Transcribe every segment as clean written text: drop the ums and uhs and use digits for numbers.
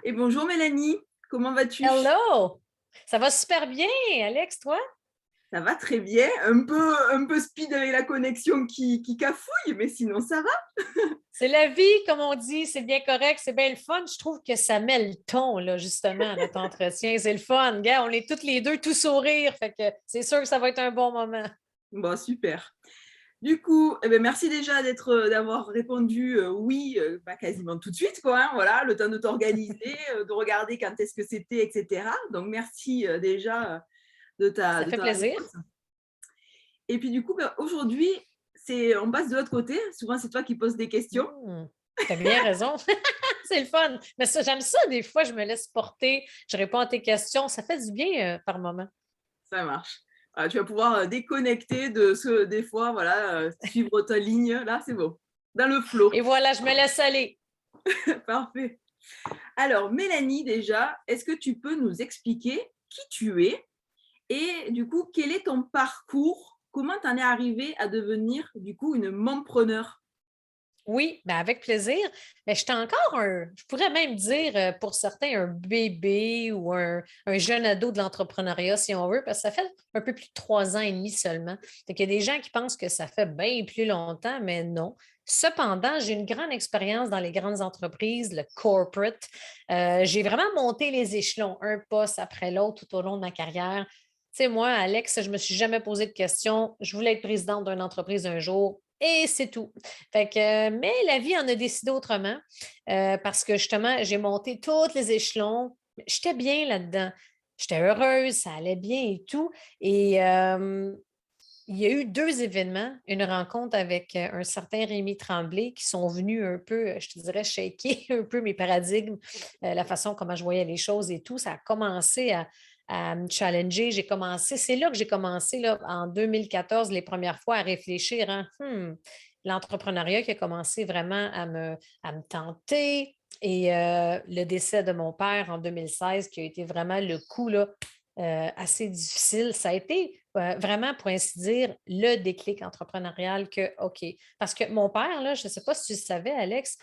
Et bonjour Mélanie, comment vas-tu? Hello! Ça va super bien, Alex, toi? Ça va très bien, un peu speed avec la connexion qui cafouille, mais sinon ça va. C'est la vie, comme on dit, c'est bien correct, c'est bien le fun. Je trouve que ça met le ton, là, justement, à notre entretien. C'est le fun, gars. On est toutes les deux tout sourire, fait que c'est sûr que ça va être un bon moment. Bon, super. Du coup, eh ben, merci déjà d'avoir répondu oui, bah, quasiment tout de suite, quoi, hein, voilà, le temps de t'organiser, de regarder quand est-ce que c'était, etc. Donc, merci déjà Ça de fait ta plaisir. réponse. Et puis, du coup, ben, aujourd'hui, on passe de l'autre côté. Souvent, c'est toi qui poses des questions. T'as bien raison. C'est le fun. Mais ça, j'aime ça, des fois, je me laisse porter, je réponds à tes questions. Ça fait du bien par moment. Ça marche. Voilà, tu vas pouvoir déconnecter de ce, des fois, voilà, suivre ta ligne. Là, c'est bon. Dans le flow. Et voilà, je me laisse aller. Parfait. Alors, Mélanie, déjà, est-ce que tu peux nous expliquer qui tu es et du coup, quel est ton parcours? Comment tu en es arrivée à devenir du coup une mompreneur? Oui, ben avec plaisir. Mais j'étais encore je pourrais même dire pour certains un bébé ou un jeune ado de l'entrepreneuriat, si on veut, parce que ça fait un peu plus de 3 ans et demi seulement. Fait qu'il y a des gens qui pensent que ça fait bien plus longtemps, mais non. Cependant, j'ai une grande expérience dans les grandes entreprises, le corporate. J'ai vraiment monté les échelons, un poste après l'autre tout au long de ma carrière. Tu sais, moi, Alex, je ne me suis jamais posé de questions. Je voulais être présidente d'une entreprise un jour et c'est tout. Fait que, mais la vie en a décidé autrement parce que justement, j'ai monté tous les échelons. J'étais bien là-dedans. J'étais heureuse, ça allait bien et tout. Et il y a eu deux événements, une rencontre avec un certain Rémi Tremblay qui sont venus un peu, je te dirais, shaker un peu mes paradigmes, la façon comment je voyais les choses et tout. Ça a commencé à me challenger. J'ai commencé, c'est là que j'ai commencé, là, en 2014, les premières fois à réfléchir, hein, l'entrepreneuriat qui a commencé vraiment à me tenter. Et le décès de mon père en 2016, qui a été vraiment le coup là, assez difficile, ça a été vraiment, pour ainsi dire, le déclic entrepreneurial que, OK. Parce que mon père, là, je ne sais pas si tu le savais, Alex,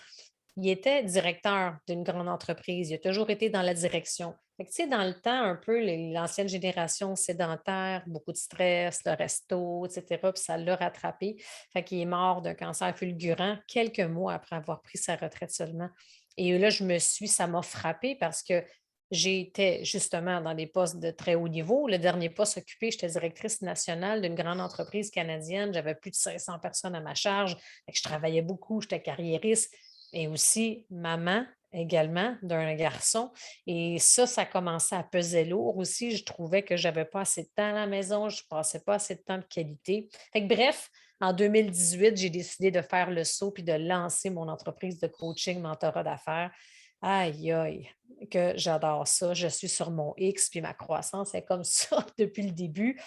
il était directeur d'une grande entreprise. Il a toujours été dans la direction. Fait que, tu sais, dans le temps, un peu, l'ancienne génération sédentaire, beaucoup de stress, le resto, etc., puis ça l'a rattrapé. Fait qu'il est mort d'un cancer fulgurant quelques mois après avoir pris sa retraite seulement. Et là, ça m'a frappé parce que j'étais justement dans des postes de très haut niveau. Le dernier poste occupé, j'étais directrice nationale d'une grande entreprise canadienne. J'avais plus de 500 personnes à ma charge. Fait que je travaillais beaucoup, j'étais carriériste et aussi maman également d'un garçon. Et ça commençait à peser lourd aussi. Je trouvais que j'avais pas assez de temps à la maison, je passais pas assez de temps de qualité. Fait que bref, en 2018, j'ai décidé de faire le saut puis de lancer mon entreprise de coaching, mentorat d'affaires. Aïe, aïe, que j'adore ça. Je suis sur mon X, puis ma croissance est comme ça depuis le début.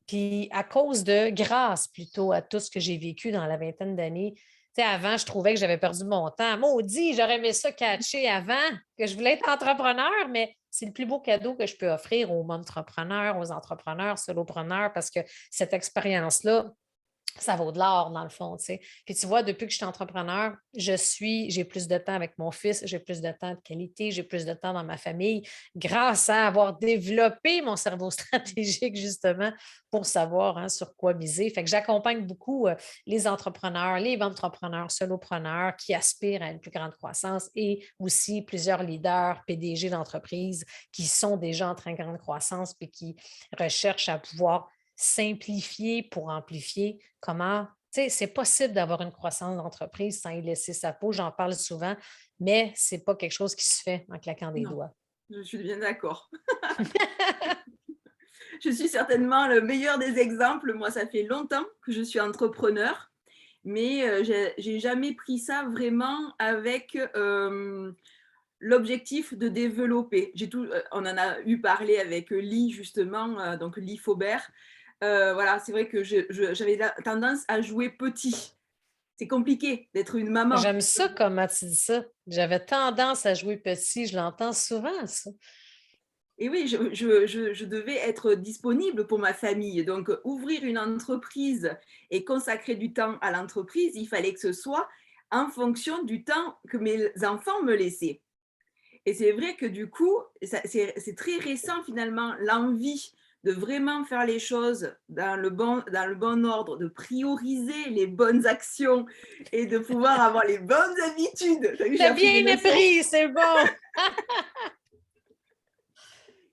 Puis à cause de, grâce plutôt à tout ce que j'ai vécu dans la vingtaine d'années, tu sais, avant, je trouvais que j'avais perdu mon temps. Maudit, j'aurais aimé ça catcher avant, que je voulais être entrepreneur, mais c'est le plus beau cadeau que je peux offrir aux entrepreneurs, aux entrepreneurs, solopreneurs, parce que cette expérience-là, ça vaut de l'or dans le fond, tu sais. Puis tu vois, depuis que je suis entrepreneur, j'ai plus de temps avec mon fils, j'ai plus de temps de qualité, j'ai plus de temps dans ma famille grâce à avoir développé mon cerveau stratégique justement pour savoir hein, sur quoi miser. Fait que j'accompagne beaucoup les entrepreneurs, les entrepreneurs, solopreneurs qui aspirent à une plus grande croissance et aussi plusieurs leaders, PDG d'entreprises qui sont déjà en très grande croissance puis qui recherchent à pouvoir simplifier pour amplifier. Comment, tu sais, c'est possible d'avoir une croissance d'entreprise sans y laisser sa peau, j'en parle souvent, mais c'est pas quelque chose qui se fait en claquant des Non, doigts. je suis bien d'accord. Je suis certainement le meilleur des exemples. Moi, ça fait longtemps que je suis entrepreneur, mais j'ai jamais pris ça vraiment avec l'objectif de développer. On en a eu parlé avec Lee, justement, donc Lee Faubert. Voilà, c'est vrai que j'avais tendance à jouer petit. C'est compliqué d'être une maman. J'aime ça comment tu dis ça. J'avais tendance à jouer petit, je l'entends souvent, ça. Et oui, je devais être disponible pour ma famille. Donc, ouvrir une entreprise et consacrer du temps à l'entreprise, il fallait que ce soit en fonction du temps que mes enfants me laissaient. Et c'est vrai que du coup, c'est très récent finalement, l'envie de vraiment faire les choses dans le bon ordre, de prioriser les bonnes actions et de pouvoir avoir les bonnes habitudes. Tu as vu, j'ai T'as appris des bien leçons. appris, c'est bon.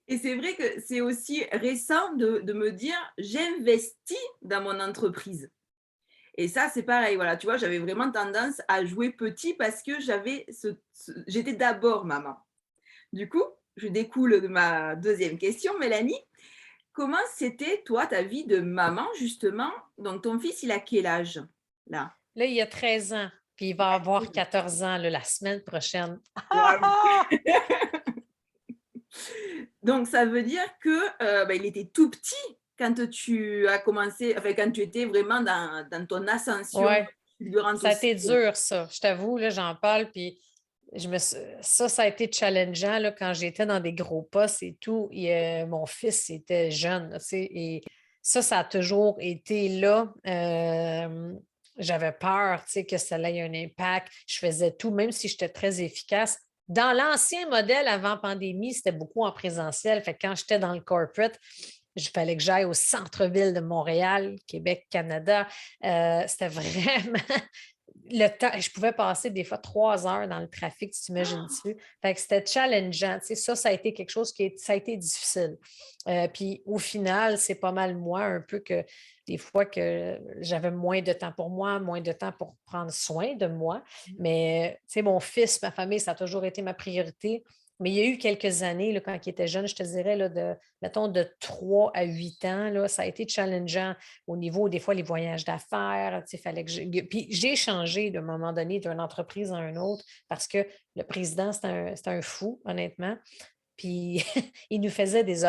Et c'est vrai que c'est aussi récent de me dire, j'investis dans mon entreprise. Et ça, c'est pareil, voilà, tu vois, j'avais vraiment tendance à jouer petit parce que j'étais d'abord maman. Du coup, je découle de ma deuxième question, Mélanie. Comment c'était, toi, ta vie de maman, justement? Donc, ton fils, il a quel âge, là? Là, il y a 13 ans, puis il va avoir 14 ans là, la semaine prochaine. Waouh! Donc, ça veut dire que il était tout petit quand tu as commencé, enfin, quand tu étais vraiment dans ton ascension Ouais, fulgurante ça a aussi. été dur, ça. Je t'avoue, là, j'en parle, puis ça a été challengeant là, quand j'étais dans des gros postes et tout. Et, mon fils était jeune, là, tu sais, et ça a toujours été là. J'avais peur, tu sais, que ça ait un impact. Je faisais tout, même si j'étais très efficace. Dans l'ancien modèle avant pandémie, c'était beaucoup en présentiel. Fait que quand j'étais dans le corporate, il fallait que j'aille au centre-ville de Montréal, Québec, Canada. C'était vraiment le temps. Je pouvais passer des fois 3 heures dans le trafic, tu t'imagines-tu? Fait que c'était challengeant. Tu sais, ça a été quelque chose ça a été difficile. Puis au final, c'est pas mal moi, un peu que des fois que j'avais moins de temps pour moi, moins de temps pour prendre soin de moi. Mais, tu sais, mon fils, ma famille, ça a toujours été ma priorité. Mais il y a eu quelques années, là, quand il était jeune, je te dirais, là, mettons, de 3 à 8 ans, là, ça a été challengeant au niveau, des fois, les voyages d'affaires. Tu sais, fallait que Puis j'ai changé d'un moment donné d'une entreprise à une autre parce que le président, c'est un fou, honnêtement. Puis il nous faisait les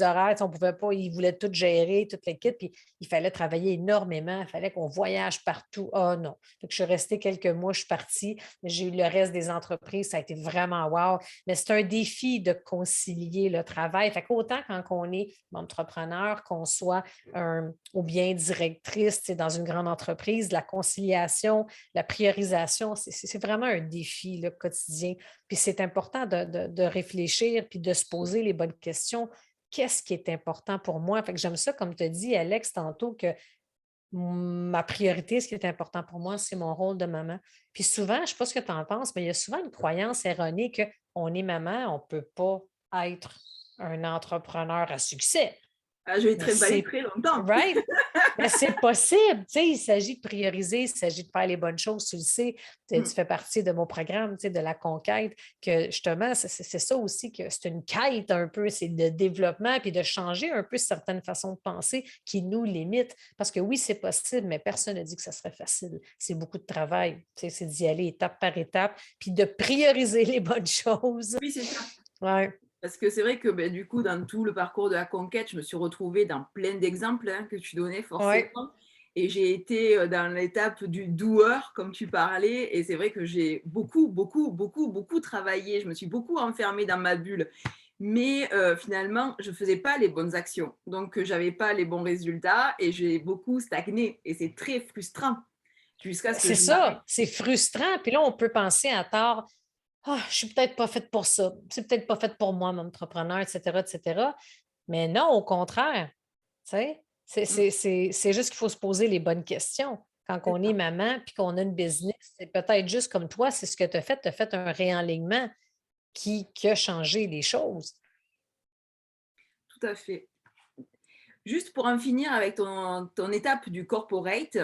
horaires, tu sais, on ne pouvait pas, il voulait tout gérer, toute l'équipe, puis il fallait travailler énormément, il fallait qu'on voyage partout. Ah non. Fait que je suis restée quelques mois, je suis partie, mais j'ai eu le reste des entreprises, ça a été vraiment wow. Mais c'est un défi de concilier le travail. Fait qu'autant quand on est entrepreneur, qu'on soit ou bien directrice, tu sais, dans une grande entreprise, la conciliation, la priorisation, c'est vraiment un défi là, quotidien. Puis c'est important de réfléchir puis de se poser les bonnes questions. Qu'est-ce qui est important pour moi? Fait que j'aime ça, comme tu as dit, Alex, tantôt, que ma priorité, ce qui est important pour moi, c'est mon rôle de maman. Puis souvent, je ne sais pas ce que tu en penses, mais il y a souvent une croyance erronée qu'on est maman, on ne peut pas être un entrepreneur à succès. Ah, je vais Mais trimballer c'est très longtemps. right. Mais c'est possible. Tu sais, il s'agit de prioriser, il s'agit de faire les bonnes choses. Tu le sais, tu Mm. fais partie de mon programme, tu sais, de la conquête, que justement, c'est ça aussi, que c'est une quête un peu, c'est de développement, puis de changer un peu certaines façons de penser qui nous limitent. Parce que oui, c'est possible, mais personne n'a dit que ça serait facile. C'est beaucoup de travail. Tu sais, c'est d'y aller étape par étape, puis de prioriser les bonnes choses. Oui, c'est ça. Ouais, Parce que c'est vrai que du coup, dans tout le parcours de la conquête, je me suis retrouvée dans plein d'exemples que tu donnais ouais. forcément. Et j'ai été dans l'étape du doer, comme tu parlais. Et c'est vrai que j'ai beaucoup, beaucoup, beaucoup, beaucoup travaillé. Je me suis beaucoup enfermée dans ma bulle. Mais finalement, je ne faisais pas les bonnes actions. Donc, je n'avais pas les bons résultats et j'ai beaucoup stagné. Et c'est très frustrant jusqu'à ce que C'est je m'arrête. ça, c'est frustrant. Puis là, on peut penser à tort, ah, je suis peut-être pas faite pour ça. C'est peut-être pas fait pour moi, mon entrepreneur, etc., etc. Mais non, au contraire. Tu sais, Mm, c'est juste qu'il faut se poser les bonnes questions. Quand c'est on est ça, maman puis qu'on a une business, c'est peut-être juste comme toi, c'est ce que tu as fait. Tu as fait un réalignement qui a changé les choses. tout à fait. Juste pour en finir avec ton étape du corporate,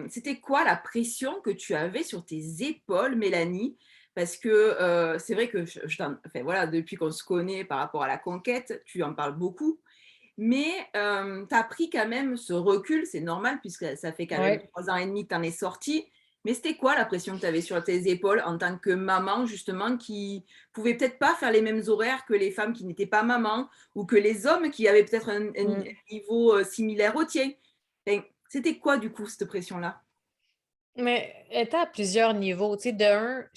c'était quoi la pression que tu avais sur tes épaules, Mélanie? Parce que c'est vrai que enfin, voilà, depuis qu'on se connaît par rapport à la conquête, tu en parles beaucoup, mais tu as pris quand même ce recul, c'est normal puisque ça fait quand même Oui. 3 ans et demi que tu en es sortie. Mais c'était quoi la pression que tu avais sur tes épaules en tant que maman, justement, qui pouvait peut-être pas faire les mêmes horaires que les femmes qui n'étaient pas mamans ou que les hommes qui avaient peut-être un niveau similaire au tien? Enfin, c'était quoi, du coup, cette pression-là? Mais était à plusieurs niveaux. Tu sais, de un,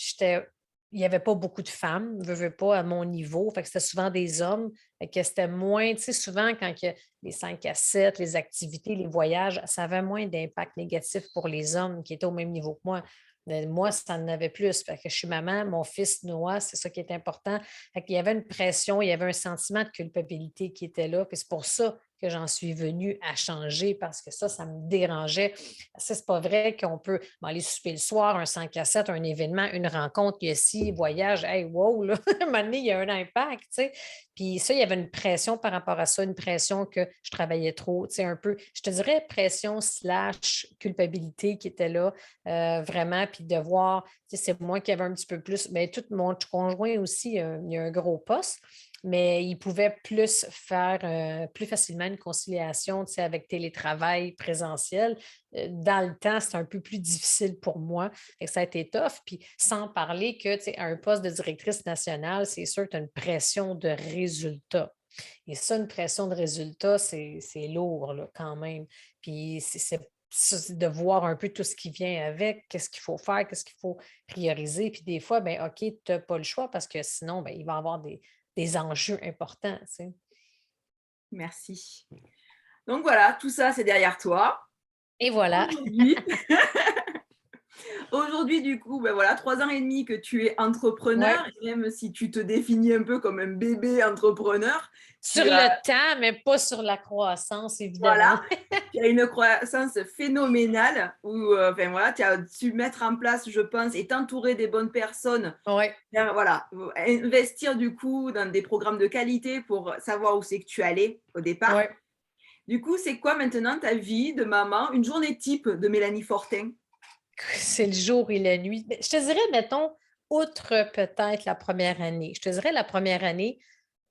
il n'y avait pas beaucoup de femmes, veux pas, à mon niveau. Fait que c'était souvent des hommes. Fait que c'était moins, tu sais, souvent quand il y a les 5 à 7, les activités, les voyages, ça avait moins d'impact négatif pour les hommes qui étaient au même niveau que moi. Mais moi, ça en avait plus. Fait que je suis maman, mon fils Noah, c'est ça qui est important. Fait qu'il y avait une pression, il y avait un sentiment de culpabilité qui était là. Puis c'est pour ça que j'en suis venue à changer parce que ça me dérangeait. Ça, c'est pas vrai qu'on peut aller souper le soir, un 5 à 7, un événement, une rencontre, il y a ci, voyage, hey, wow, là, à un moment donné, il y a un impact, tu sais. Puis ça, il y avait une pression par rapport à ça, une pression que je travaillais trop, tu sais, un peu, je te dirais pression slash culpabilité qui était là, vraiment, puis de voir, tu sais, c'est moi qui avais un petit peu plus, mais tout mon conjoint aussi, il y a un gros poste, mais il pouvait plus faire plus facilement une conciliation, tu sais, avec télétravail présentiel. Dans le temps, c'est un peu plus difficile pour moi. Fait que ça a été tough. Puis sans parler que, tu sais, à un poste de directrice nationale, c'est sûr que tu as une pression de résultat. Et ça, une pression de résultat, c'est lourd là, quand même. Puis c'est de voir un peu tout ce qui vient avec, qu'est-ce qu'il faut faire, qu'est-ce qu'il faut prioriser. Puis des fois, ben OK, tu n'as pas le choix parce que sinon, ben, il va y avoir des enjeux importants, tu sais. Merci. Donc voilà, tout ça, c'est derrière toi. Et voilà. Aujourd'hui, aujourd'hui, du coup, ben voilà, 3 ans et demi que tu es Ouais. entrepreneur, et même si tu te définis un peu comme un bébé entrepreneur, Sur tu le as, temps, mais pas sur la croissance, voilà, évidemment. tu as une croissance phénoménale où, enfin voilà, tu as su mettre en place, je pense, et t'entourer des bonnes personnes. Oui. Voilà, investir du coup dans des programmes de qualité pour savoir où c'est que tu allais au départ. Ouais. Du coup, c'est quoi maintenant ta vie de maman, une journée type de Mélanie Fortin? C'est le jour et la nuit. Mais je te dirais, mettons, outre peut-être la première année. Je te dirais la première année,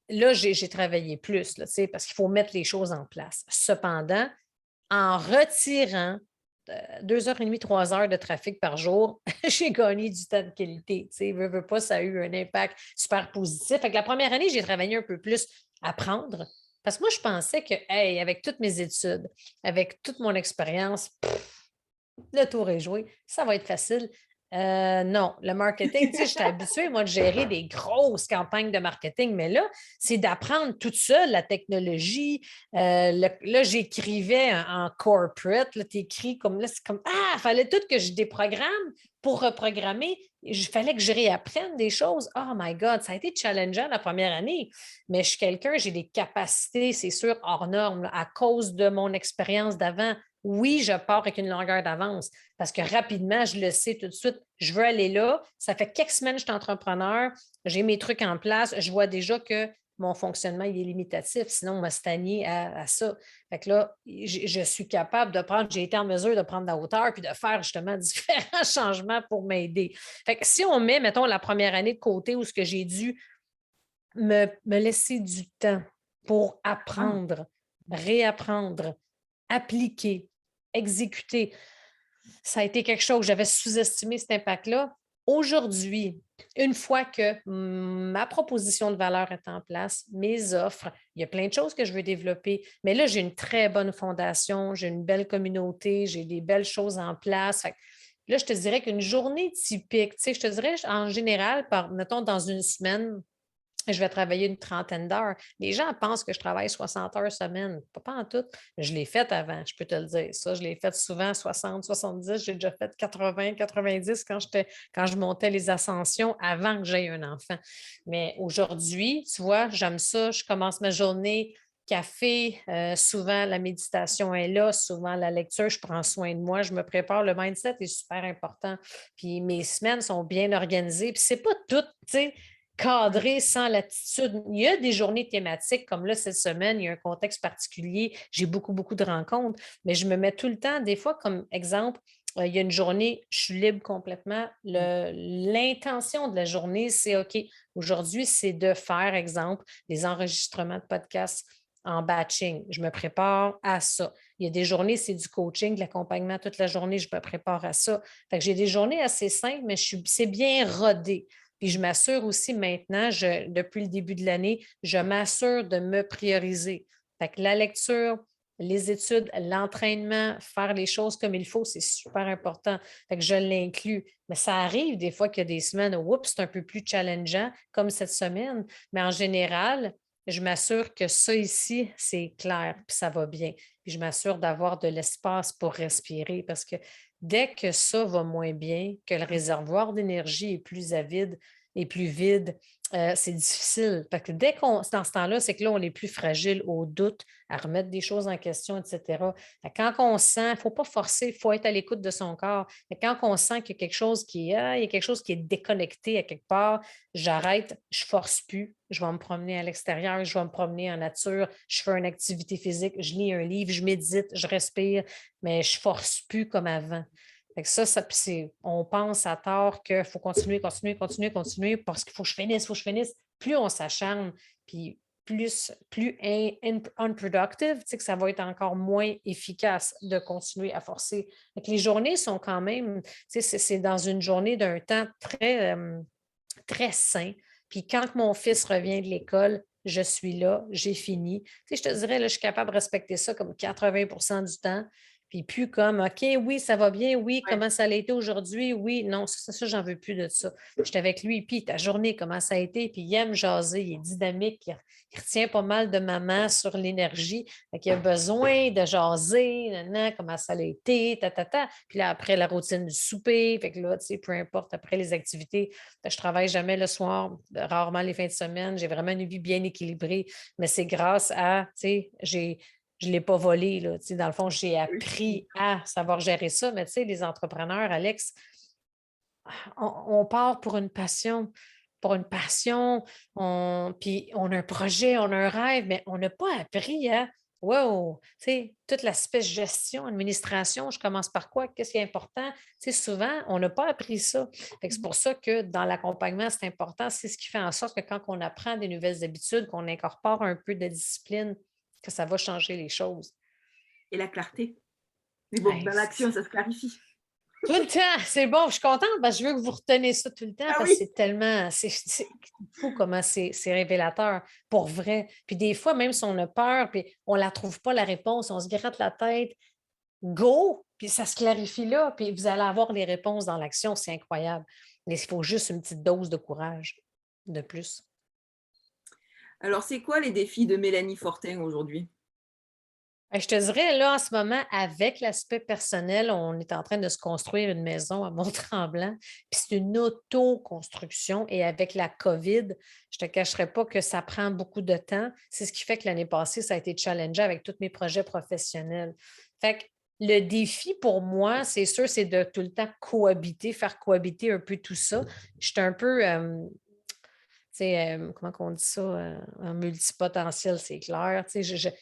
là, j'ai travaillé plus, là, tu sais, parce qu'il faut mettre les choses en place. Cependant, en retirant 2 heures et demie, 3 heures de trafic par jour, j'ai gagné du temps de qualité. Tu sais, veux pas, ça a eu un impact super positif. Fait que la première année, j'ai travaillé un peu plus à apprendre. Parce que moi, je pensais que, hey, avec toutes mes études, avec toute mon expérience, le tour est joué, ça va être facile. Non, le marketing, tu sais, j'étais habituée, moi, de gérer des grosses campagnes de marketing, mais là, c'est d'apprendre toute seule la technologie. Là, j'écrivais en corporate, là, tu écris comme là, c'est comme Ah, il fallait tout que je déprogramme pour reprogrammer. Il fallait que je réapprenne des choses. Oh my God, ça a été challengeant la première année, mais je suis quelqu'un, j'ai des capacités, c'est sûr, hors normes, là, à cause de mon expérience d'avant. Oui, je pars avec une longueur d'avance parce que rapidement, je le sais tout de suite, je veux aller là. Ça fait quelques semaines que je suis entrepreneur, j'ai mes trucs en place, je vois déjà que mon fonctionnement il est limitatif, sinon on m'a stagné à ça. Fait que là, je suis capable de prendre, j'ai été en mesure de prendre la hauteur puis de faire justement différents changements pour m'aider. Fait que si on met, mettons, la première année de côté où ce que j'ai dû me laisser du temps pour Ah, apprendre, réapprendre, appliquer, exécuter. Ça a été quelque chose, j'avais sous-estimé cet impact-là. Aujourd'hui, une fois que ma proposition de valeur est en place, mes offres, il y a plein de choses que je veux développer, mais là, j'ai une très bonne fondation, j'ai une belle communauté, j'ai des belles choses en place. Fait que là, je te dirais qu'une journée typique, tu sais, je te dirais en général, mettons, dans une semaine, je vais travailler une trentaine d'heures. Les gens pensent que je travaille 60 heures semaine. Pas en tout. Je l'ai fait avant, je peux te le dire. Ça, je l'ai fait souvent 60, 70. J'ai déjà fait 80, 90 quand je montais les ascensions avant que j'aie un enfant. Mais aujourd'hui, tu vois, j'aime ça. Je commence ma journée café, souvent la méditation est là, souvent la lecture, je prends soin de moi, je me prépare, le mindset est super important. Puis mes semaines sont bien organisées, puis c'est pas tout, tu sais, cadré sans l'attitude. Il y a des journées thématiques, comme là, cette semaine, il y a un contexte particulier. J'ai beaucoup, beaucoup de rencontres, mais je me mets tout le temps, des fois, comme exemple, il y a une journée, je suis libre complètement. L'intention de la journée, c'est OK, aujourd'hui, c'est de faire, exemple, des enregistrements de podcasts en batching. Je me prépare à ça. Il y a des journées, c'est du coaching, de l'accompagnement toute la journée, je me prépare à ça. Fait que j'ai des journées assez simples, mais c'est bien rodé. Puis je m'assure aussi maintenant, depuis le début de l'année, je m'assure de me prioriser. Fait que la lecture, les études, l'entraînement, faire les choses comme il faut, c'est super important. Fait que je l'inclus. Mais ça arrive des fois qu'il y a des semaines où oups, c'est un peu plus challengeant, comme cette semaine. Mais en général, je m'assure que ça ici, c'est clair, puis ça va bien. Puis je m'assure d'avoir de l'espace pour respirer parce que Dès que ça va moins bien, que le réservoir d'énergie est plus vide, c'est difficile. Parce que dès qu'on dans ce temps-là, c'est que là, on est plus fragile au doute, à remettre des choses en question, et cetera. Fait que quand on sent, il ne faut pas forcer, il faut être à l'écoute de son corps. Fait que quand on sent qu'il y a quelque chose il y a quelque chose qui est déconnecté à quelque part, j'arrête, je ne force plus, je vais me promener à l'extérieur, je vais me promener en nature, je fais une activité physique, je lis un livre, je médite, je respire, mais je ne force plus comme avant. Fait que ça, puis on pense à tort qu'il faut continuer, continuer, continuer, continuer parce qu'il faut que je finisse, il faut que je finisse. Plus on s'acharne, puis plus unproductive, tu sais, que ça va être encore moins efficace de continuer à forcer. Fait que les journées sont quand même, tu sais, c'est dans une journée d'un temps très sain. Puis quand mon fils revient de l'école, je suis là, j'ai fini. Tu sais, je te dirais, là, je suis capable de respecter ça comme 80 du temps. Puis plus comme, OK, oui, ça va bien, oui, Ouais. comment ça a été aujourd'hui, oui, non, ça j'en veux plus de ça. J'étais avec lui, puis ta journée, comment ça a été, puis il aime jaser, il est dynamique, il retient pas mal de maman sur l'énergie, fait qu'il a besoin de jaser, comment ça a été, ta. Puis là, après la routine du souper, fait que là, tu sais, peu importe, après les activités, je travaille jamais le soir, rarement les fins de semaine. J'ai vraiment une vie bien équilibrée, mais c'est grâce à, tu sais, je ne l'ai pas volé, là. Tu sais, dans le fond, j'ai Oui. appris à savoir gérer ça. Mais tu sais, les entrepreneurs, Alex, on part pour une passion, puis on a un projet, on a un rêve, mais on n'a pas appris à, wow, tu sais, toute l'aspect gestion, administration, je commence par quoi, qu'est-ce qui est important? Tu sais, souvent, on n'a pas appris ça. Fait que c'est pour ça que dans l'accompagnement, c'est important. C'est ce qui fait en sorte que quand on apprend des nouvelles habitudes, qu'on incorpore un peu de discipline, que ça va changer les choses. Et la clarté. Mais bon, Hey, dans l'action, ça se clarifie. tout le temps, c'est bon, je suis contente parce que je veux que vous reteniez ça tout le temps Ah parce que oui. c'est tellement, c'est fou comment c'est révélateur, pour vrai. Puis des fois, même si on a peur, puis on ne la trouve pas la réponse, on se gratte la tête, go, puis ça se clarifie là, puis vous allez avoir les réponses dans l'action, c'est incroyable. Mais il faut juste une petite dose de courage de plus. Alors, c'est quoi les défis de Mélanie Fortin aujourd'hui? Je te dirais, là, en ce moment, avec l'aspect personnel, on est en train de se construire une maison à Mont-Tremblant. Puis c'est une autoconstruction. Et avec la COVID, je ne te cacherai pas que ça prend beaucoup de temps. C'est ce qui fait que l'année passée, ça a été challengé avec tous mes projets professionnels. Fait que le défi pour moi, c'est sûr, c'est de tout le temps cohabiter, faire cohabiter un peu tout ça. Je suis un peu, comment on dit ça, un multipotentiel, c'est clair.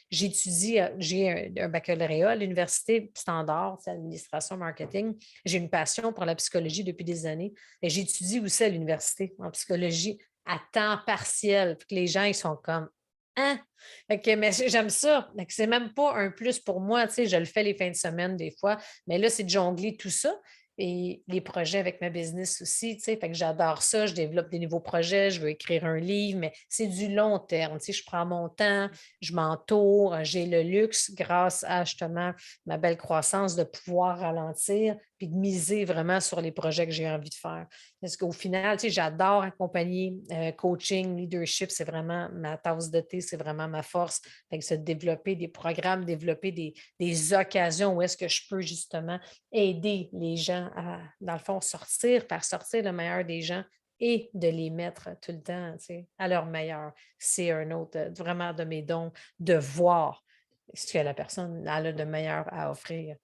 J'étudie, j'ai un baccalauréat à l'université standard, c'est administration marketing. J'ai une passion pour la psychologie depuis des années. Et j'étudie aussi à l'université en psychologie à temps partiel. Puis que les gens, ils sont comme hein? Fait que, mais j'aime ça. Fait que c'est même pas un plus pour moi. Je le fais les fins de semaine des fois. Mais là, c'est de jongler tout ça et les projets avec ma business aussi, tu sais, fait que j'adore ça, je développe des nouveaux projets, je veux écrire un livre, mais c'est du long terme, tu sais, je prends mon temps, je m'entoure, j'ai le luxe grâce à justement ma belle croissance de pouvoir ralentir puis de miser vraiment sur les projets que j'ai envie de faire. Parce qu'au final, tu sais, j'adore accompagner, coaching, leadership, c'est vraiment ma tasse de thé, c'est vraiment ma force. Fait que se développer des programmes, développer des occasions où est-ce que je peux justement aider les gens à, dans le fond, faire sortir le meilleur des gens et de les mettre tout le temps, tu sais, à leur meilleur. C'est un autre, vraiment de mes dons, de voir ce que la personne a de meilleur à offrir.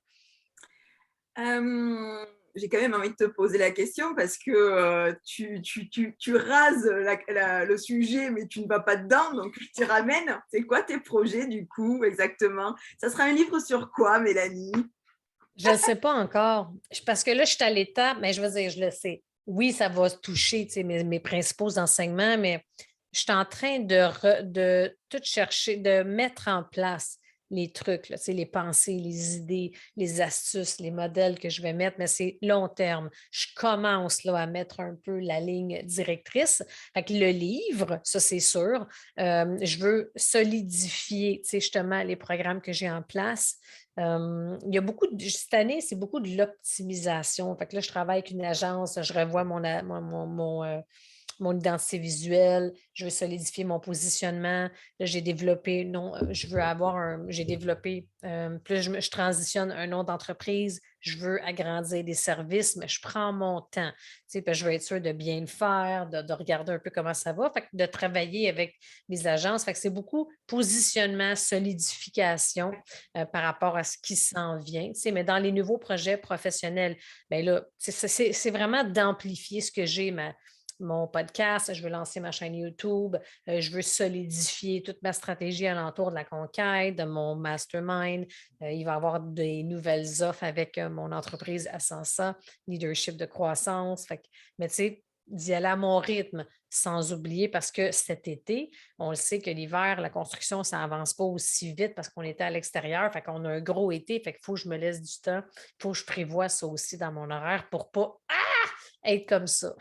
J'ai quand même envie de te poser la question parce que tu rases le sujet, mais tu ne vas pas dedans, donc je t'y ramène. C'est quoi tes projets du coup exactement? Ça sera un livre sur quoi, Mélanie? Je ne sais pas encore, parce que là, je suis à l'étape, mais je veux dire, je le sais. Oui, ça va toucher, tu sais, mes principaux enseignements, mais je suis en train de tout chercher, de mettre en place les trucs, là, tu sais, les pensées, les idées, les astuces, les modèles que je vais mettre, mais c'est long terme. Je commence là, à mettre un peu la ligne directrice. Fait que le livre, ça c'est sûr. Je veux solidifier, tu sais, justement, les programmes que j'ai en place. Il y a cette année, c'est beaucoup de l'optimisation. Fait que là, je travaille avec une agence, je revois mon identité visuelle, je veux solidifier mon positionnement. Là, j'ai développé, non, je veux avoir j'ai développé, plus je transitionne un nom d'entreprise, je veux agrandir des services, mais je prends mon temps, tu sais, parce que je veux être sûre de bien le faire, de regarder un peu comment ça va, fait que de travailler avec les agences, fait que c'est beaucoup positionnement, solidification par rapport à ce qui s'en vient, tu sais, mais dans les nouveaux projets professionnels, bien là, c'est vraiment d'amplifier ce que j'ai, mon podcast, je veux lancer ma chaîne YouTube, je veux solidifier toute ma stratégie alentour de la conquête, de mon mastermind. Il va y avoir des nouvelles offres avec mon entreprise Ascensa, leadership de croissance. Mais tu sais, d'y aller à mon rythme, sans oublier, parce que cet été, on le sait que l'hiver, la construction, ça n'avance pas aussi vite parce qu'on était à l'extérieur, fait qu'on a un gros été, fait qu'il faut que je me laisse du temps, il faut que je prévoie ça aussi dans mon horaire pour pas être comme ça.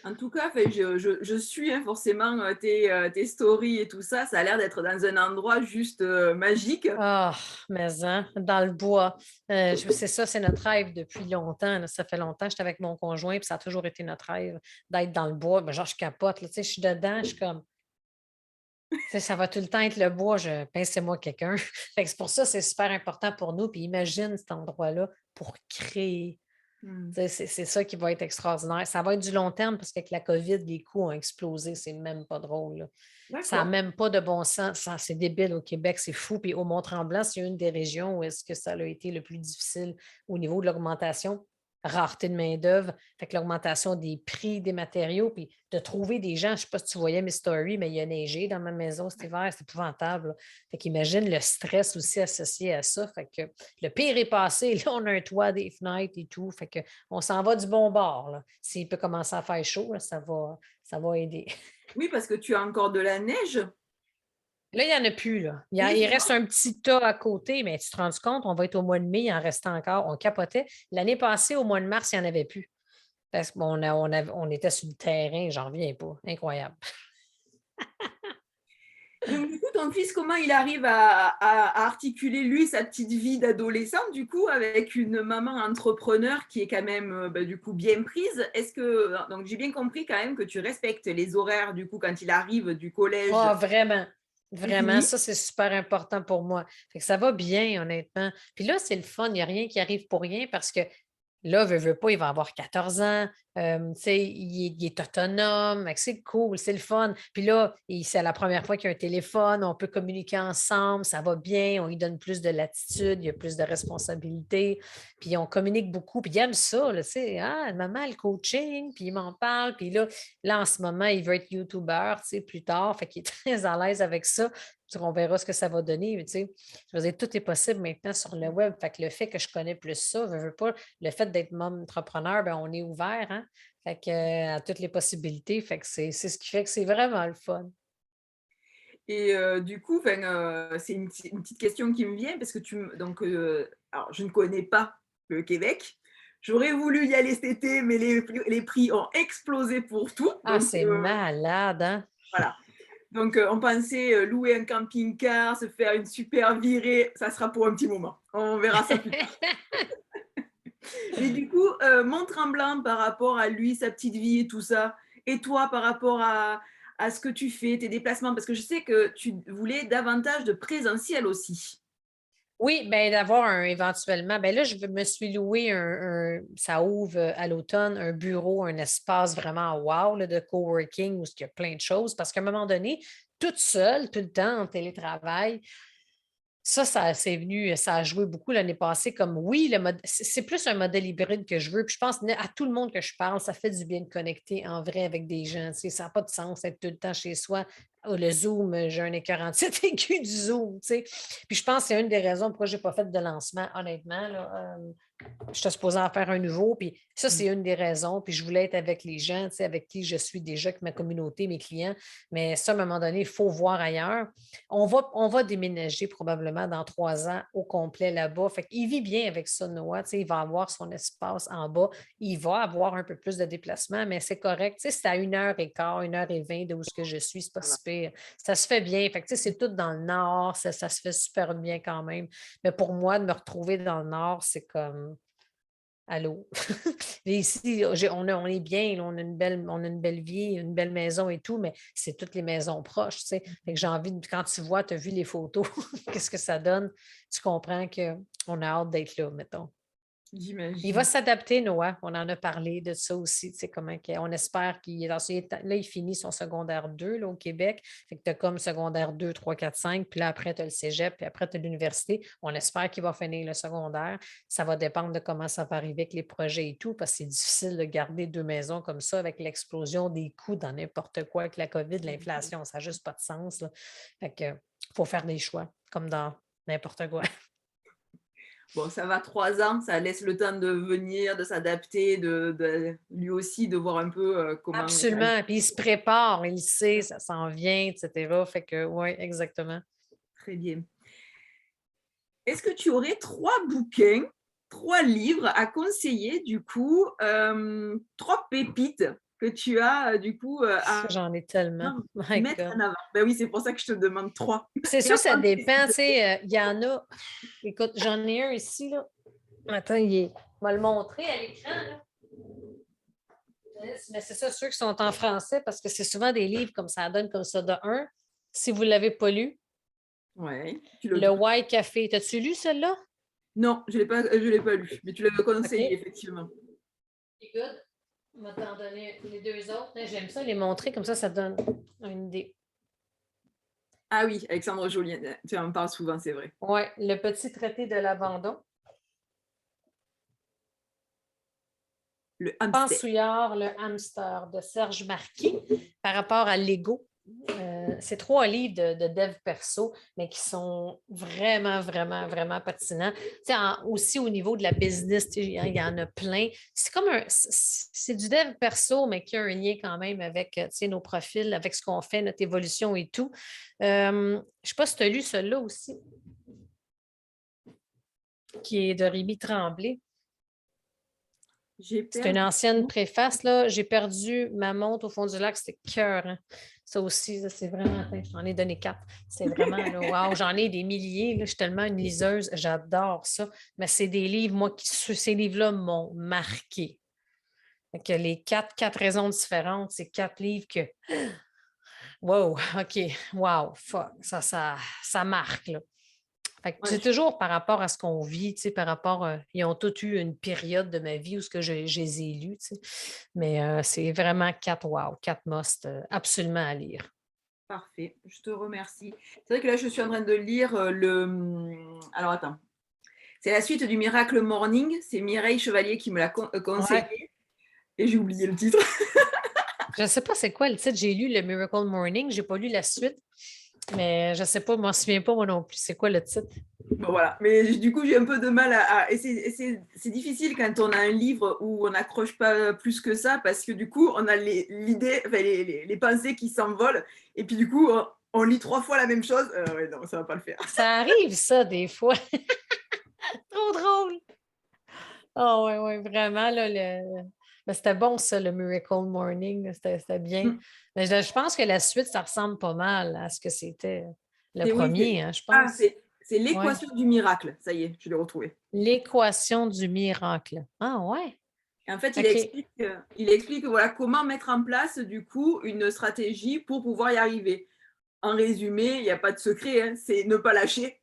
En tout cas, fait, je suis hein, forcément tes stories et tout ça. Ça a l'air d'être dans un endroit juste magique. Ah, mais hein, dans le bois. C'est ça, c'est notre rêve depuis longtemps, là. Ça fait longtemps que j'étais avec mon conjoint, puis ça a toujours été notre rêve d'être dans le bois. Ben, genre, je capote, là, tu sais, je suis dedans, je suis comme, tu sais, ça va tout le temps être le bois, pince-moi quelqu'un. Fait que c'est pour ça, c'est super important pour nous. Puis imagine cet endroit-là pour créer. Hmm. Tu sais, c'est ça qui va être extraordinaire. Ça va être du long terme parce qu'avec la COVID, les coûts ont explosé. C'est même pas drôle, là. Ça n'a D'accord. même pas de bon sens. C'est débile au Québec, c'est fou. Puis au Mont-Tremblant, c'est une des régions où est-ce que ça a été le plus difficile au niveau de l'augmentation, rareté de main-d'œuvre, fait que l'augmentation des prix des matériaux, puis de trouver des gens, je ne sais pas si tu voyais mes stories, mais il y a neigé dans ma maison cet hiver, c'est épouvantable, là. Fait qu'imagine le stress aussi associé à ça. Fait que le pire est passé. Là, on a un toit, des fenêtres et tout. Fait qu'on s'en va du bon bord, là. S'il peut commencer à faire chaud, là, ça va aider. Oui, parce que tu as encore de la neige. Là, il n'y en a plus, là. Oui, Il c'est reste un petit tas à côté, mais tu te rends compte, on va être au mois de mai, il en reste encore. On capotait. L'année passée, au mois de mars, il n'y en avait plus. Parce qu'on était sur le terrain, j'en reviens pas. Incroyable. donc, du coup, ton fils, comment il arrive à articuler, lui, sa petite vie d'adolescent, du coup, avec une maman entrepreneur qui est quand même, bah, du coup, bien prise. Est-ce que, donc, j'ai bien compris quand même que tu respectes les horaires, du coup, quand il arrive du collège Oh, vraiment. et Vraiment, fini. ça, c'est super important pour moi. Fait que ça va bien, honnêtement. Puis là, c'est le fun. Il n'y a rien qui arrive pour rien parce que là, veut pas, il va avoir 14 ans. Tu sais, il est autonome. Fait que c'est cool, c'est le fun. Puis là, c'est la première fois qu'il y a un téléphone. On peut communiquer ensemble. Ça va bien. On lui donne plus de latitude. Il y a plus de responsabilités. Puis on communique beaucoup. Puis il aime ça, là, tu sais. Ah, maman, le coaching. Puis il m'en parle. Puis là, en ce moment, il veut être YouTuber, tu sais, plus tard. Fait qu'il est très à l'aise avec ça. On verra ce que ça va donner. Mais, tu sais, je veux dire, tout est possible maintenant sur le web. Fait que le fait que je connais plus ça, veux pas, le fait d'être membre entrepreneur, ben, on est ouvert, hein? Fait que, à toutes les possibilités. Fait que c'est ce qui fait que c'est vraiment le fun. Et du coup, enfin, c'est une petite question qui me vient parce que donc, alors je ne connais pas le Québec. J'aurais voulu y aller cet été, mais les prix ont explosé pour tout. Ah, Donc c'est malade, hein? voilà. Donc on pensait louer un camping-car, se faire une super virée. Ça sera pour un petit moment. On verra ça plus tard. Mais du coup, Mont-Tremblant par rapport à lui, sa petite vie et tout ça, et toi par rapport à ce que tu fais, tes déplacements, parce que je sais que tu voulais davantage de présentiel aussi. Oui, bien, d'avoir éventuellement, ben là, me suis loué ça ouvre à l'automne, un bureau, un espace vraiment wow là, de coworking où il y a plein de choses. Parce qu'à un moment donné, toute seule, tout le temps en télétravail, ça c'est venu, ça a joué beaucoup l'année passée comme oui, c'est plus un modèle hybride que je veux. Puis je pense à tout le monde que je parle, ça fait du bien de connecter en vrai avec des gens. Tu sais, ça n'a pas de sens d'être tout le temps chez soi. Oh, le Zoom, j'ai un écœur anti-aigu du Zoom. Tu sais. Puis je pense que c'est une des raisons pourquoi je n'ai pas fait de lancement, honnêtement. Là, j'étais supposée en faire un nouveau, puis ça, Mmh. c'est une des raisons. Puis je voulais être avec les gens, tu sais, avec qui je suis déjà, avec ma communauté, mes clients. Mais ça, à un moment donné, il faut voir ailleurs. On va déménager probablement dans 3 ans au complet là-bas. Fait qu'il vit bien avec ça, Noah. Tu sais, il va avoir son espace en bas. Il va avoir un peu plus de déplacement, mais c'est correct. Tu sais, c'est à 1h15, 1h20 de où ce que je suis, c'est pas Ça va. si pire. Ça se fait bien. Fait que, tu sais, c'est tout dans le nord. Ça se fait super bien quand même. Mais pour moi, de me retrouver dans le nord, c'est comme allô. Et ici, on est bien, là, on a une belle vie, une belle maison et tout, mais c'est toutes les maisons proches, tu sais. Fait que j'ai envie, quand tu vois, tu as vu les photos, qu'est-ce que ça donne, tu comprends qu'on a hâte d'être là, mettons. Il va J'imagine. s'adapter, Noah. On en a parlé de ça aussi. Tu sais, on espère qu'il est là, il finit son secondaire 2 là, au Québec. Fait que tu as comme secondaire 2, 3, 4, 5. Puis là, après, tu as le cégep, puis après, tu as l'université. On espère qu'il va finir le secondaire. Ça va dépendre de comment ça va arriver avec les projets et tout, parce que c'est difficile de garder deux maisons comme ça avec l'explosion des coûts dans n'importe quoi, avec la COVID, l'inflation. Ça n'a juste pas de sens, là. Fait que faut faire des choix, comme dans n'importe quoi. Bon, ça va 3 ans, ça laisse le temps de venir, de s'adapter, lui aussi de voir un peu comment. Absolument. Puis il se prépare, il sait, ça s'en vient, etc. Fait que, oui, exactement. Très bien. Est-ce que tu aurais 3 bouquins, 3 livres à conseiller, du coup, 3 pépites que tu as, du coup, à J'en ai tellement. My mettre God. en avant? Ben oui, c'est pour ça que je te demande 3. C'est Et en sûr, ça français, s'il dépend. te Tu plaît. sais, il y en a. Écoute, j'en ai un ici, là. Attends, on va le montrer à l'écran, là. Mais c'est ça, ceux qui sont en français, parce que c'est souvent des livres comme ça donne comme ça de un. Si vous ne l'avez pas lu, Ouais, tu le Le donnes. Why Café. T'as-tu lu celle-là? Non, je l'ai pas lu, mais tu l'avais conseillé, OK. effectivement. Écoute, on va t'en donner les deux autres. J'aime ça les montrer, comme ça donne une idée. Ah oui, Alexandre Jolien, tu en parles souvent, c'est vrai. Oui, le petit traité de l'abandon. Le hamster. Pansouillard, le hamster de Serge Marquis par rapport à l'ego. C'est 3 livres de dev perso, mais qui sont vraiment, vraiment, vraiment pertinents. Aussi au niveau de la business, il y en a plein. C'est comme c'est du dev perso, mais qui a un lien quand même avec nos profils, avec ce qu'on fait, notre évolution et tout. Je ne sais pas si tu as lu celui-là aussi, qui est de Rémi Tremblay. J'ai C'est une perdu. ancienne préface, là. J'ai perdu ma montre au fond du lac, c'était cœur. Hein. Ça aussi, c'est vraiment. J'en ai donné 4. C'est vraiment, là, wow, j'en ai des milliers. Là. Je suis tellement une liseuse, j'adore ça. Mais c'est des livres, moi, ces livres-là m'ont marqué. Fait que les quatre raisons différentes, c'est 4 livres que. Wow, OK, wow, fuck, ça marque, là. Fait que Ouais, c'est toujours par rapport à ce qu'on vit, tu sais, par rapport, ils ont tous eu une période de ma vie où ce que je les ai lus, tu sais. Mais c'est vraiment 4 must absolument à lire. parfait, je te remercie. C'est vrai que là, je suis en train de lire Alors, attends. C'est la suite du Miracle Morning. C'est Mireille Chevalier qui me l'a Ouais. conseillé. Et j'ai oublié le titre. Je ne sais pas c'est quoi le titre. J'ai lu le Miracle Morning, je n'ai pas lu la suite, mais je ne sais pas, je ne m'en souviens pas moi non plus. C'est quoi le titre? Bon, voilà. Mais du coup, j'ai un peu de mal et c'est difficile quand on a un livre où on n'accroche pas plus que ça, parce que du coup, on a l'idée, enfin, les pensées qui s'envolent. Et puis du coup, on lit 3 fois la même chose. Ouais, non, ça ne va pas le faire. Ça arrive, ça, des fois. Trop drôle. Ah oui, oui, vraiment, là, mais c'était bon, ça, le Miracle Morning. C'était bien. Mais je pense que la suite, ça ressemble pas mal à ce que c'était le Oui, premier, hein, je ah, pense. c'est Oui. l'équation du miracle. Ça y est, je l'ai retrouvé. L'équation du miracle. Ah ouais. Et en fait, il OK. explique, voilà, comment mettre en place du coup une stratégie pour pouvoir y arriver. En résumé, il n'y a pas de secret, hein, c'est ne pas lâcher.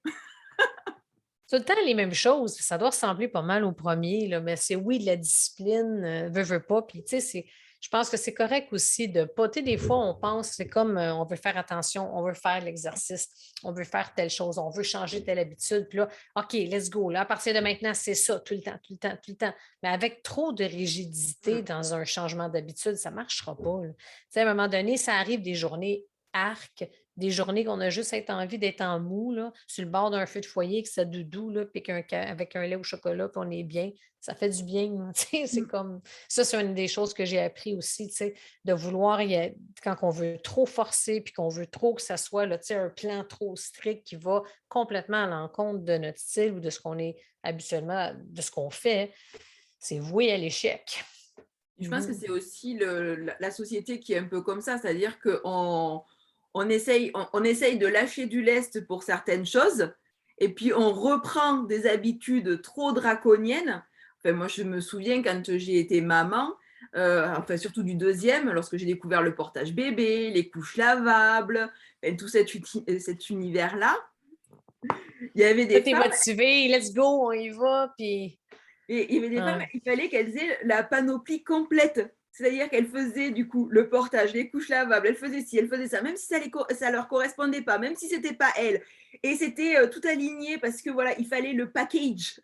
Tout le temps les mêmes choses. Ça doit ressembler pas mal au premier, là, mais c'est oui, de la discipline, veut pas. Puis, tu sais, je pense que c'est correct aussi de pas. Tu sais, des fois, on pense, c'est comme on veut faire attention, on veut faire l'exercice, on veut faire telle chose, on veut changer telle habitude. Puis là, OK, let's go. Là, à partir de maintenant, c'est ça, tout le temps, tout le temps, tout le temps. Mais avec trop de rigidité dans un changement d'habitude, ça ne marchera pas. Tu sais, à un moment donné, ça arrive des journées arc, des journées qu'on a juste envie d'être en mou, là, sur le bord d'un feu de foyer, que ça doudou, là, puis avec un lait au chocolat, puis on est bien. Ça fait du bien. Là, c'est comme ça, c'est une des choses que j'ai appris aussi, de vouloir, quand on veut trop forcer, puis qu'on veut trop que ça soit là, un plan trop strict qui va complètement à l'encontre de notre style ou de ce qu'on est habituellement, de ce qu'on fait, c'est voué à l'échec. Je pense que c'est aussi la société qui est un peu comme ça, c'est-à-dire qu'on essaye de lâcher du lest pour certaines choses, et puis on reprend des habitudes trop draconiennes Enfin, moi, je me souviens quand j'ai été maman, enfin surtout du deuxième, lorsque j'ai découvert le portage bébé, les couches lavables, et tout cet univers-là, il y avait Là, des t'es femmes, motivé, let's go, on y va, puis... et il y avait des femmes, Ouais. il fallait qu'elles aient la panoplie complète. C'est-à-dire qu'elles faisaient du coup le portage, les couches lavables, elles faisaient ci, elles faisaient ça, même si ça leur correspondait pas, même si c'était pas elles. Et c'était tout aligné parce que voilà, il fallait le package.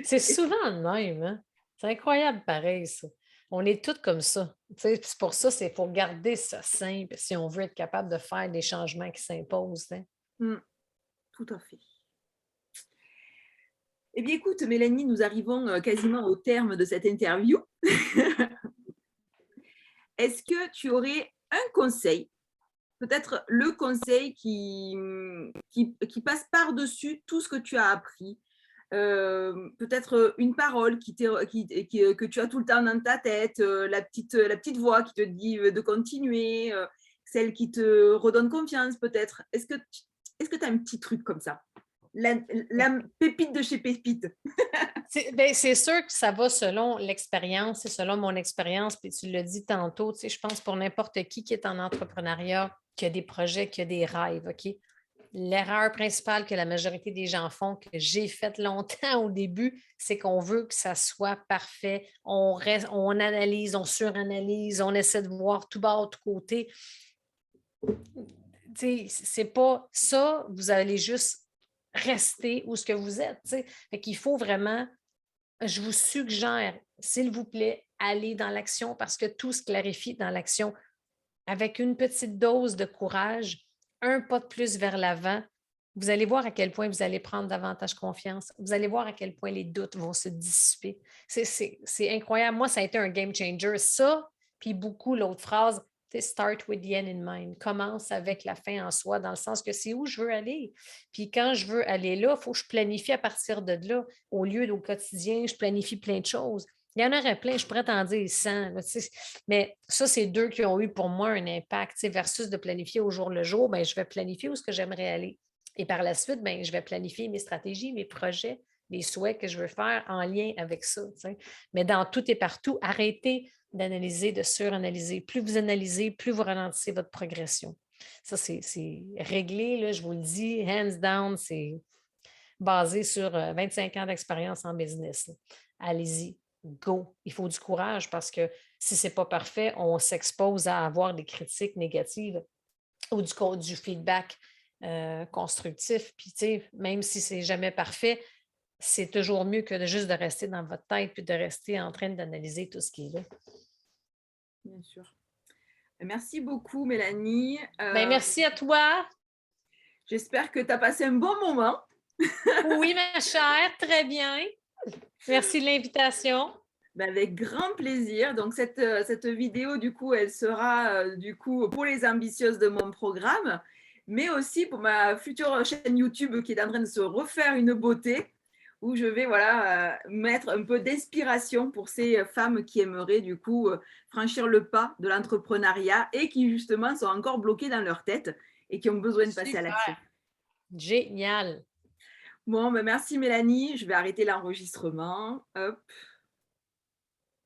C'est souvent le même, hein? C'est incroyable pareil, ça. On est toutes comme ça. Tu sais, c'est pour ça, c'est pour garder ça simple si on veut être capable de faire des changements qui s'imposent, hein. Mm, tout à fait. Eh bien, écoute, Mélanie, nous arrivons quasiment au terme de cette interview. Est-ce que tu aurais un conseil, peut-être le conseil qui passe par-dessus tout ce que tu as appris, peut-être une parole que tu as tout le temps dans ta tête, la petite voix qui te dit de continuer, celle qui te redonne confiance peut-être. Est-ce que tu as un petit truc comme ça? La pépite de chez Pépite. C'est sûr que ça va selon l'expérience, c'est selon mon expérience, puis tu l'as dit tantôt, tu sais, je pense pour n'importe qui est en entrepreneuriat, qui a des projets, qui a des rêves, OK? L'erreur principale que la majorité des gens font, que j'ai faite longtemps au début, c'est qu'on veut que ça soit parfait. On analyse, on suranalyse, on essaie de voir tout bas, tout côté. C'est pas ça, vous allez juste rester où ce que vous êtes. T'sais. Fait qu'il faut vraiment, je vous suggère, s'il vous plaît, aller dans l'action parce que tout se clarifie dans l'action. Avec une petite dose de courage, un pas de plus vers l'avant, vous allez voir à quel point vous allez prendre davantage confiance. Vous allez voir à quel point les doutes vont se dissiper. C'est incroyable. Moi, ça a été un game changer. Ça, puis beaucoup l'autre phrase, start with the end in mind. Commence avec la fin en soi, dans le sens que c'est où je veux aller. Puis quand je veux aller là, il faut que je planifie à partir de là. Au lieu au quotidien, je planifie plein de choses. Il y en aurait plein, je pourrais t'en dire 100. Là, mais ça, c'est deux qui ont eu pour moi un impact versus de planifier au jour le jour. Ben, je vais planifier où ce que j'aimerais aller. Et par la suite, ben, je vais planifier mes stratégies, mes projets, les souhaits que je veux faire en lien avec ça. T'sais. Mais dans tout et partout, arrêtez d'analyser, de suranalyser. Plus vous analysez, plus vous ralentissez votre progression. Ça, c'est réglé, là, je vous le dis, hands down, c'est basé sur 25 ans d'expérience en business. Allez-y, go. Il faut du courage parce que si ce n'est pas parfait, on s'expose à avoir des critiques négatives ou du feedback constructif. Puis, tu sais, même si c'est jamais parfait, c'est toujours mieux que juste de rester dans votre tête puis de rester en train d'analyser tout ce qui est là. Bien sûr. Merci beaucoup, Mélanie. Ben, merci à toi. J'espère que tu as passé un bon moment. Oui, ma chère, très bien. Merci de l'invitation. Ben, avec grand plaisir. Donc, cette vidéo, du coup, elle sera du coup pour les ambitieuses de mon programme, mais aussi pour ma future chaîne YouTube qui est en train de se refaire une beauté, où je vais voilà, mettre un peu d'inspiration pour ces femmes qui aimeraient du coup franchir le pas de l'entrepreneuriat et qui justement sont encore bloquées dans leur tête et qui ont besoin de passer à l'action. Super. Génial. Bon, ben merci Mélanie, je vais arrêter l'enregistrement. Hop.